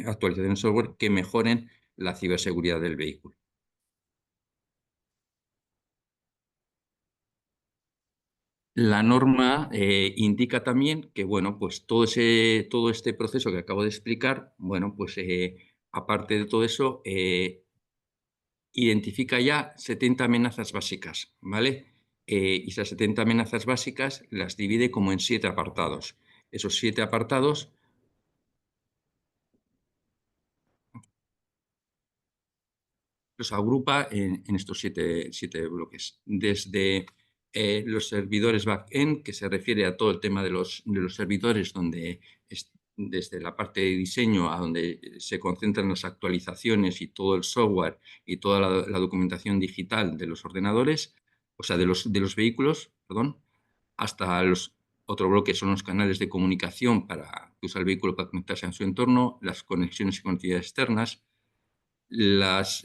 actualizaciones de software que mejoren la ciberseguridad del vehículo. La norma indica también que, bueno, pues todo este proceso que acabo de explicar, bueno, pues aparte de todo eso, identifica ya 70 amenazas básicas, ¿vale? Y esas 70 amenazas básicas las divide como en 7 apartados. Esos 7 apartados los agrupa en estos siete bloques. Desde los servidores back-end, que se refiere a todo el tema de los servidores, donde desde la parte de diseño a donde se concentran las actualizaciones y todo el software y toda la documentación digital de los ordenadores, o sea, de los vehículos, perdón, hasta otro bloque son los canales de comunicación para que usa el vehículo para conectarse a su entorno, las conexiones y conectividad externas, los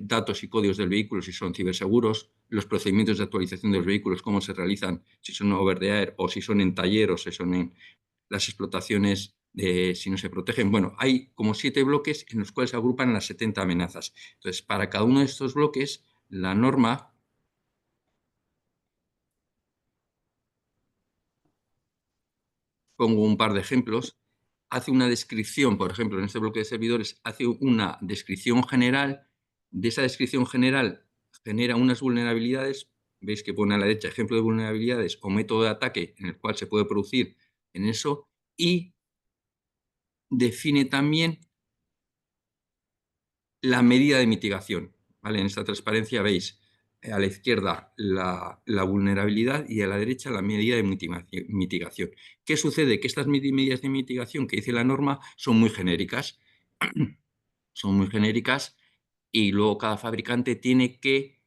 datos y códigos del vehículo si son ciberseguros, los procedimientos de actualización de los vehículos, cómo se realizan, si son over the air o si son en taller o si son en las explotaciones, si no se protegen. Bueno, hay como 7 bloques en los cuales se agrupan las 70 amenazas. Entonces, para cada uno de estos bloques, la norma pongo un par de ejemplos, hace una descripción, por ejemplo, en este bloque de servidores, hace una descripción general. De esa descripción general genera unas vulnerabilidades. Veis que pone a la derecha ejemplo de vulnerabilidades o método de ataque en el cual se puede producir en eso, y define también la medida de mitigación. ¿Vale? En esta transparencia veis a la izquierda la vulnerabilidad y a la derecha la medida de mitigación. ¿Qué sucede? Que estas medidas de mitigación que dice la norma son muy genéricas. Son muy genéricas y luego cada fabricante tiene que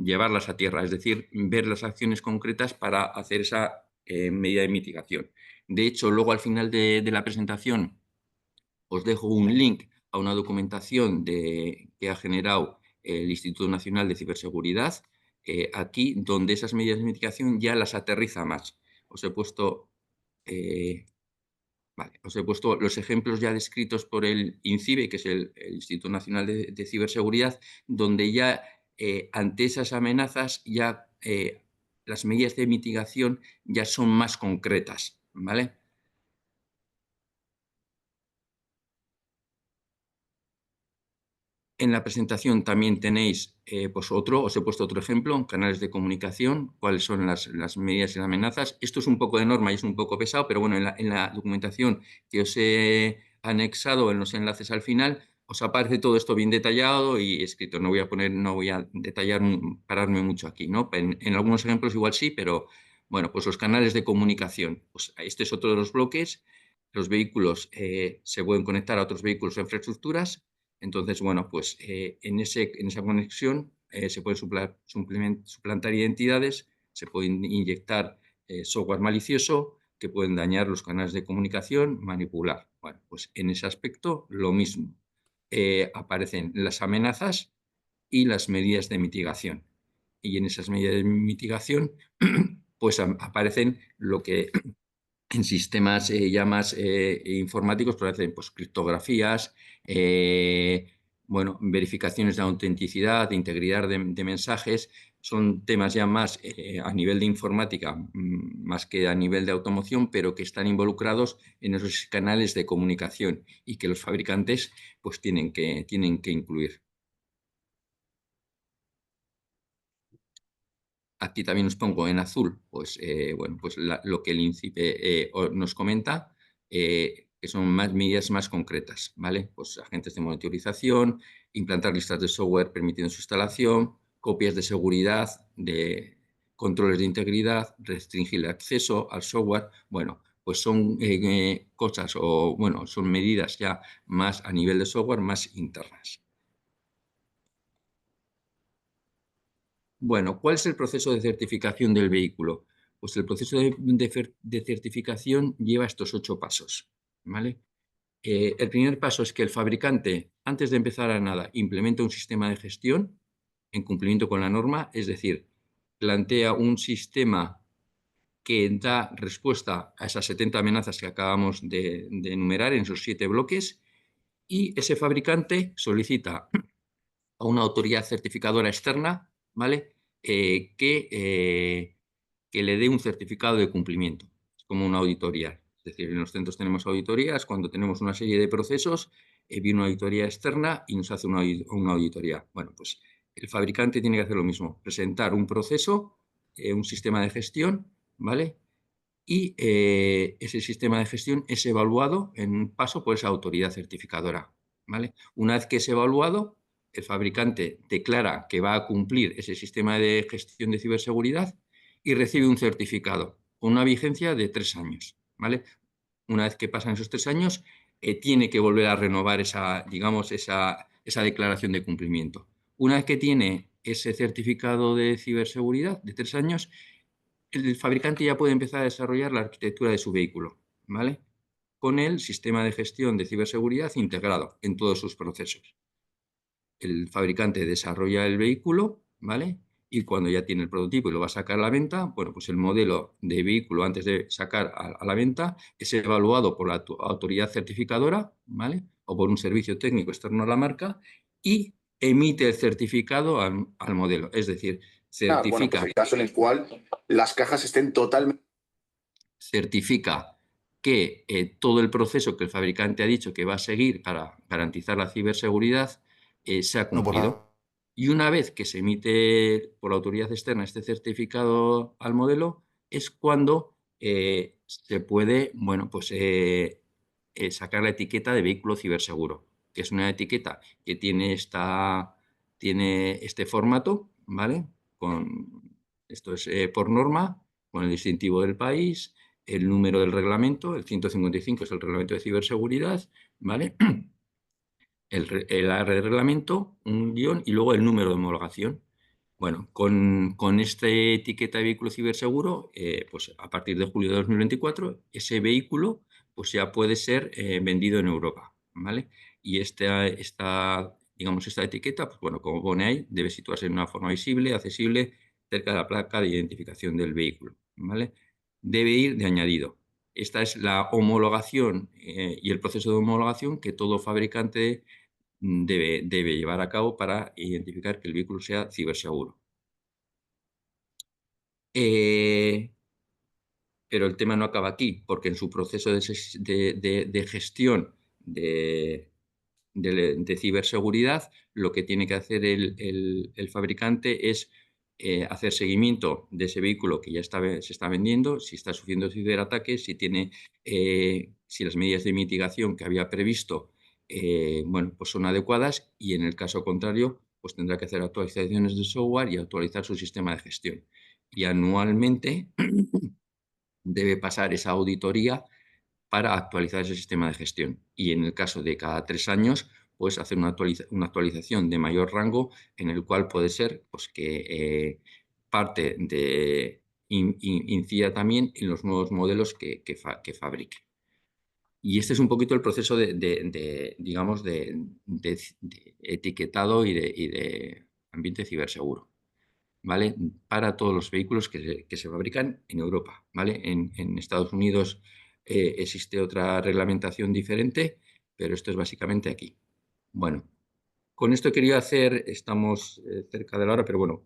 llevarlas a tierra, es decir, ver las acciones concretas para hacer esa medida de mitigación. De hecho, luego al final de la presentación os dejo un link a una documentación que ha generado el Instituto Nacional de Ciberseguridad, aquí donde esas medidas de mitigación ya las aterriza más. Os he puesto los ejemplos ya descritos por el INCIBE, que es el Instituto Nacional de Ciberseguridad, donde ya ante esas amenazas ya las medidas de mitigación ya son más concretas, ¿vale? En la presentación también tenéis os he puesto otro ejemplo, canales de comunicación, cuáles son las medidas y las amenazas. Esto es un poco de norma y es un poco pesado, pero bueno, en la documentación que os he anexado en los enlaces al final, os aparece todo esto bien detallado y escrito. No voy a detallar, pararme mucho aquí, ¿no? En algunos ejemplos igual sí, pero bueno, pues los canales de comunicación. Pues este es otro de los bloques. Los vehículos se pueden conectar a otros vehículos o infraestructuras. Entonces, bueno, pues en esa conexión se pueden suplantar identidades, se pueden inyectar software malicioso que pueden dañar los canales de comunicación, manipular. Bueno, pues en ese aspecto lo mismo. Aparecen las amenazas y las medidas de mitigación. Y en esas medidas de mitigación, pues aparecen lo que en sistemas ya más informáticos, por ejemplo, pues, criptografías, bueno, verificaciones de autenticidad, de integridad de mensajes, son temas ya más a nivel de informática, más que a nivel de automoción, pero que están involucrados en esos canales de comunicación y que los fabricantes pues tienen que incluir. Aquí también os pongo en azul, pues, bueno, pues lo que el INCIBE nos comenta, que son medidas más concretas, ¿vale? Pues agentes de monitorización, implantar listas de software permitiendo su instalación, copias de seguridad, de controles de integridad, restringir el acceso al software. Bueno, pues son cosas o, bueno, son medidas ya más a nivel de software, más internas. Bueno, ¿cuál es el proceso de certificación del vehículo? Pues el proceso de certificación lleva estos 8 pasos, ¿vale? El primer paso es que el fabricante, antes de empezar a nada, implementa un sistema de gestión en cumplimiento con la norma, es decir, plantea un sistema que da respuesta a esas 70 amenazas que acabamos de enumerar en esos 7 bloques, y ese fabricante solicita a una autoridad certificadora externa, ¿vale? Que le dé un certificado de cumplimiento, como una auditoría. Es decir, en los centros tenemos auditorías, cuando tenemos una serie de procesos, viene una auditoría externa y nos hace una auditoría. Bueno, pues el fabricante tiene que hacer lo mismo, presentar un proceso, un sistema de gestión, ¿vale? Y ese sistema de gestión es evaluado en un paso por esa autoridad certificadora, ¿vale? Una vez que es evaluado, el fabricante declara que va a cumplir ese sistema de gestión de ciberseguridad y recibe un certificado con una vigencia de 3 años, ¿vale? Una vez que pasan esos 3 años, tiene que volver a renovar esa declaración de cumplimiento. Una vez que tiene ese certificado de ciberseguridad de 3 años, el fabricante ya puede empezar a desarrollar la arquitectura de su vehículo, ¿vale? Con el sistema de gestión de ciberseguridad integrado en todos sus procesos. El fabricante desarrolla el vehículo, ¿vale? Y cuando ya tiene el prototipo y lo va a sacar a la venta, bueno, pues el modelo de vehículo antes de sacar a la venta es evaluado por la autoridad certificadora, ¿vale? O por un servicio técnico externo a la marca y emite el certificado al modelo. Es decir, certifica... Bueno, pues el caso en el cual las cajas estén totalmente... Certifica que todo el proceso que el fabricante ha dicho que va a seguir para garantizar la ciberseguridad se ha cumplido. Y una vez que se emite por la autoridad externa este certificado al modelo, es cuando se puede, bueno, pues, sacar la etiqueta de vehículo ciberseguro, que es una etiqueta que tiene este formato, ¿vale? Esto es por norma, con el distintivo del país, el número del reglamento, el 155 es el reglamento de ciberseguridad, ¿vale? El reglamento, un guión y luego el número de homologación. Bueno, con esta etiqueta de vehículo ciberseguro, pues a partir de julio de 2024, ese vehículo pues ya puede ser vendido en Europa, ¿vale? Y esta etiqueta, pues bueno, como pone ahí, debe situarse en una forma visible, accesible, cerca de la placa de identificación del vehículo, ¿vale? Debe ir de añadido. Esta es la homologación y el proceso de homologación que todo fabricante debe llevar a cabo para identificar que el vehículo sea ciberseguro. Pero el tema no acaba aquí, porque en su proceso de gestión de ciberseguridad, lo que tiene que hacer el fabricante es hacer seguimiento de ese vehículo que ya se está vendiendo, si está sufriendo ciberataques, si las medidas de mitigación que había previsto bueno, pues son adecuadas, y en el caso contrario, pues tendrá que hacer actualizaciones de software y actualizar su sistema de gestión. Y anualmente debe pasar esa auditoría para actualizar ese sistema de gestión. Y en el caso de cada 3 años, pues hacer una actualización de mayor rango, en el cual puede ser pues, que parte incida también en los nuevos modelos que fabrique. Y este es un poquito el proceso digamos, de etiquetado y de ambiente ciberseguro, ¿vale? Para todos los vehículos que se fabrican en Europa, ¿vale? En Estados Unidos existe otra reglamentación diferente, pero esto es básicamente aquí. Bueno, con esto quería hacer, estamos cerca de la hora, pero bueno,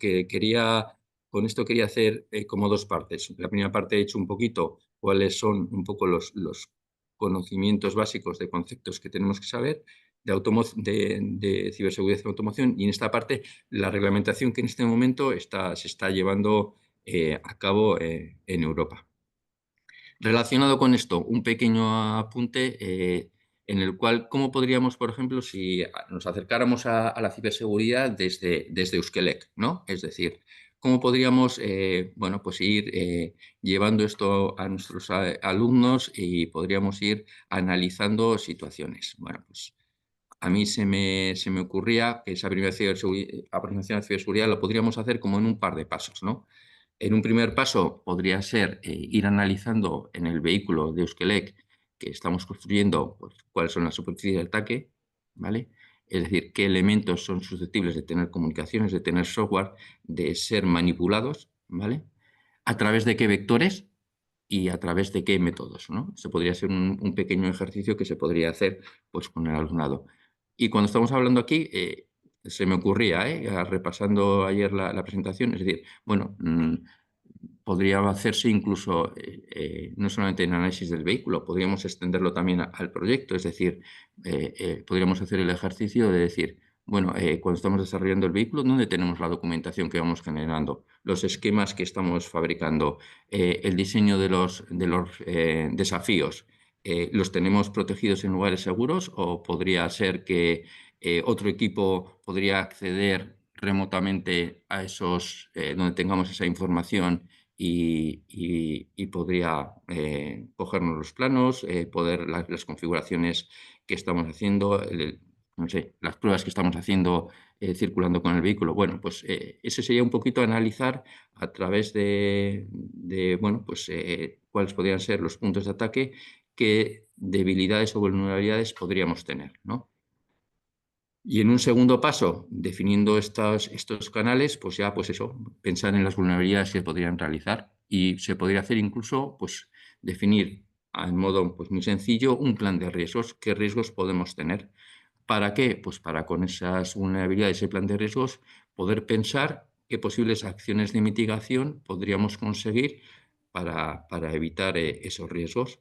con esto quería hacer como 2 partes. La primera parte he hecho un poquito cuáles son un poco los conocimientos básicos de conceptos que tenemos que saber de ciberseguridad y automoción, y en esta parte la reglamentación que en este momento se está llevando a cabo en Europa. Relacionado con esto, un pequeño apunte en el cual, ¿cómo podríamos, por ejemplo, si nos acercáramos a la ciberseguridad desde Euskelec, ¿no? Es decir, ¿cómo podríamos bueno, pues ir llevando esto a nuestros alumnos y podríamos ir analizando situaciones? Bueno, pues a mí se me ocurría que esa primera aproximación a ciberseguridad lo podríamos hacer como en un par de pasos, ¿no? En un primer paso podría ser ir analizando en el vehículo de Euskelec que estamos construyendo, pues, cuáles son las superficies de ataque, ¿vale? Es decir, qué elementos son susceptibles de tener comunicaciones, de tener software, de ser manipulados, ¿vale? A través de qué vectores y a través de qué métodos, ¿no? Eso podría ser un pequeño ejercicio que se podría hacer pues, con el alumnado. Y cuando estamos hablando aquí, se me ocurría, repasando ayer la presentación, es decir, bueno, podría hacerse incluso no solamente en análisis del vehículo, podríamos extenderlo también al proyecto, es decir, podríamos hacer el ejercicio de decir, bueno, cuando estamos desarrollando el vehículo, ¿dónde tenemos la documentación que vamos generando? Los esquemas que estamos fabricando, el diseño de los desafíos, ¿los tenemos protegidos en lugares seguros o podría ser que otro equipo podría acceder remotamente a esos, donde tengamos esa información y podría cogernos los planos, las configuraciones que estamos haciendo, no sé, las pruebas que estamos haciendo circulando con el vehículo? Bueno, pues ese sería un poquito analizar a través de bueno, pues cuáles podrían ser los puntos de ataque, qué debilidades o vulnerabilidades podríamos tener, ¿no? Y en un segundo paso, definiendo estos canales, pues ya, pues eso, pensar en las vulnerabilidades que se podrían realizar, y se podría hacer incluso, pues, definir en modo pues, muy sencillo un plan de riesgos, qué riesgos podemos tener. ¿Para qué? Pues para con esas vulnerabilidades, ese plan de riesgos, poder pensar qué posibles acciones de mitigación podríamos conseguir para evitar esos riesgos.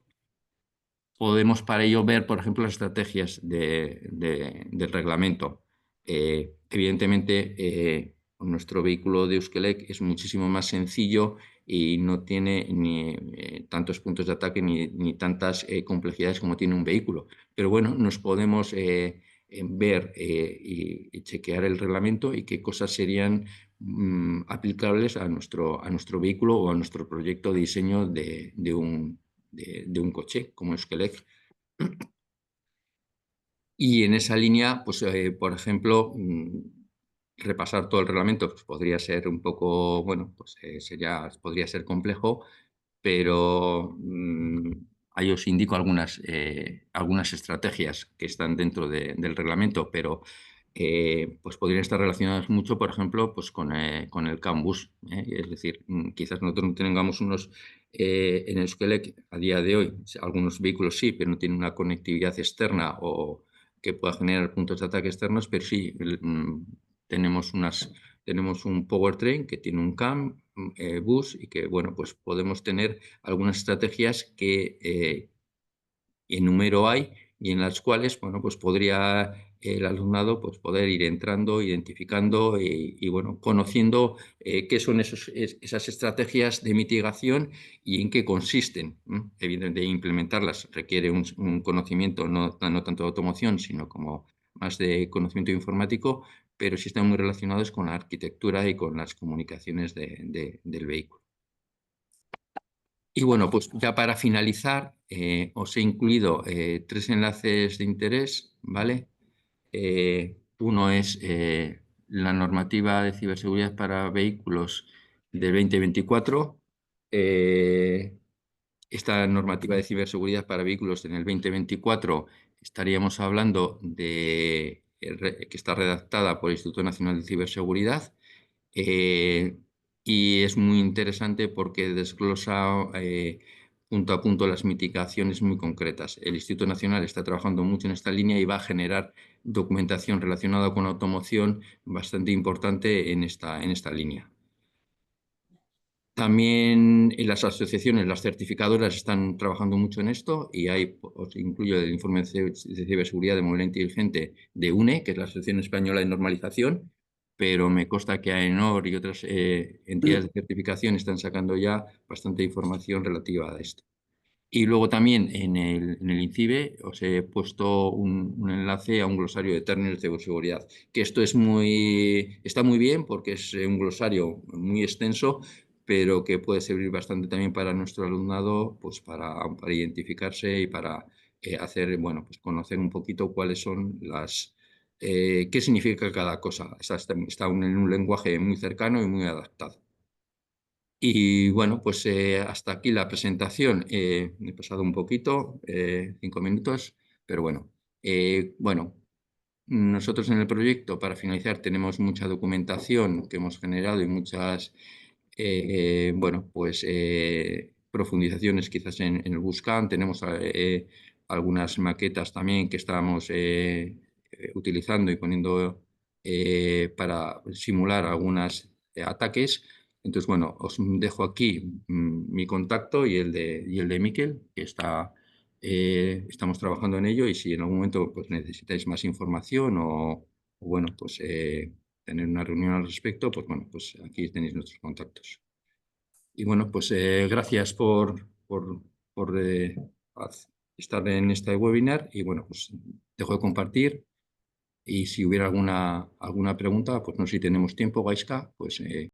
Podemos para ello ver, por ejemplo, las estrategias del reglamento. Evidentemente, nuestro vehículo de Euskelec es muchísimo más sencillo y no tiene ni tantos puntos de ataque ni tantas complejidades como tiene un vehículo. Pero bueno, nos podemos ver y chequear el reglamento y qué cosas serían aplicables a nuestro vehículo o a nuestro proyecto de diseño de un coche como Esquelec. Y en esa línea, pues, por ejemplo, repasar todo el reglamento pues, podría ser un poco, bueno, pues podría ser complejo, pero ahí os indico algunas estrategias que están dentro del reglamento, pero pues podrían estar relacionadas mucho, por ejemplo, pues con el CAN bus. Es decir, quizás nosotros no tengamos unos en Esquelec a día de hoy, algunos vehículos sí, pero no tienen una conectividad externa o que pueda generar puntos de ataque externos, pero sí tenemos un powertrain que tiene un CAN bus y que, bueno, pues podemos tener algunas estrategias que en número hay y en las cuales, bueno, pues podría el alumnado pues poder ir entrando, identificando y bueno, conociendo qué son esas estrategias de mitigación y en qué consisten. Evidentemente, implementarlas requiere un conocimiento no tanto de automoción, sino como más de conocimiento informático, pero sí están muy relacionados con la arquitectura y con las comunicaciones del vehículo. Y bueno, pues ya para finalizar, os he incluido 3 enlaces de interés, ¿vale? Uno es la normativa de ciberseguridad para vehículos del 2024. Esta normativa de ciberseguridad para vehículos en el 2024 estaríamos hablando de que está redactada por el Instituto Nacional de Ciberseguridad. Y es muy interesante porque desglosa punto a punto las mitigaciones muy concretas. El Instituto Nacional está trabajando mucho en esta línea y va a generar documentación relacionada con automoción bastante importante en esta línea. También en las asociaciones, las certificadoras están trabajando mucho en esto y os incluyo el informe de ciberseguridad de movilidad inteligente de UNE, que es la Asociación Española de Normalización, pero me consta que AENOR y otras entidades de certificación están sacando ya bastante información relativa a esto. Y luego también en el INCIBE os he puesto un enlace a un glosario de términos de ciberseguridad, que esto está muy bien porque es un glosario muy extenso, pero que puede servir bastante también para nuestro alumnado, pues para identificarse y para hacer, bueno, pues conocer un poquito cuáles son qué significa cada cosa. Está en un lenguaje muy cercano y muy adaptado. Y bueno, pues hasta aquí la presentación. Me he pasado un poquito, 5 minutos, pero bueno. Bueno, nosotros en el proyecto, para finalizar, tenemos mucha documentación que hemos generado y muchas, bueno, pues profundizaciones quizás en el Buscam. Tenemos algunas maquetas también que estábamos utilizando y poniendo para simular algunos ataques. Entonces, bueno, os dejo aquí mi contacto y el de Miquel, que estamos trabajando en ello, y si en algún momento pues, necesitáis más información o bueno, pues tener una reunión al respecto, pues bueno, pues aquí tenéis nuestros contactos. Y bueno, pues gracias por estar en este webinar y bueno, pues dejo de compartir y si hubiera alguna pregunta, pues no sé si tenemos tiempo, Gaiska, pues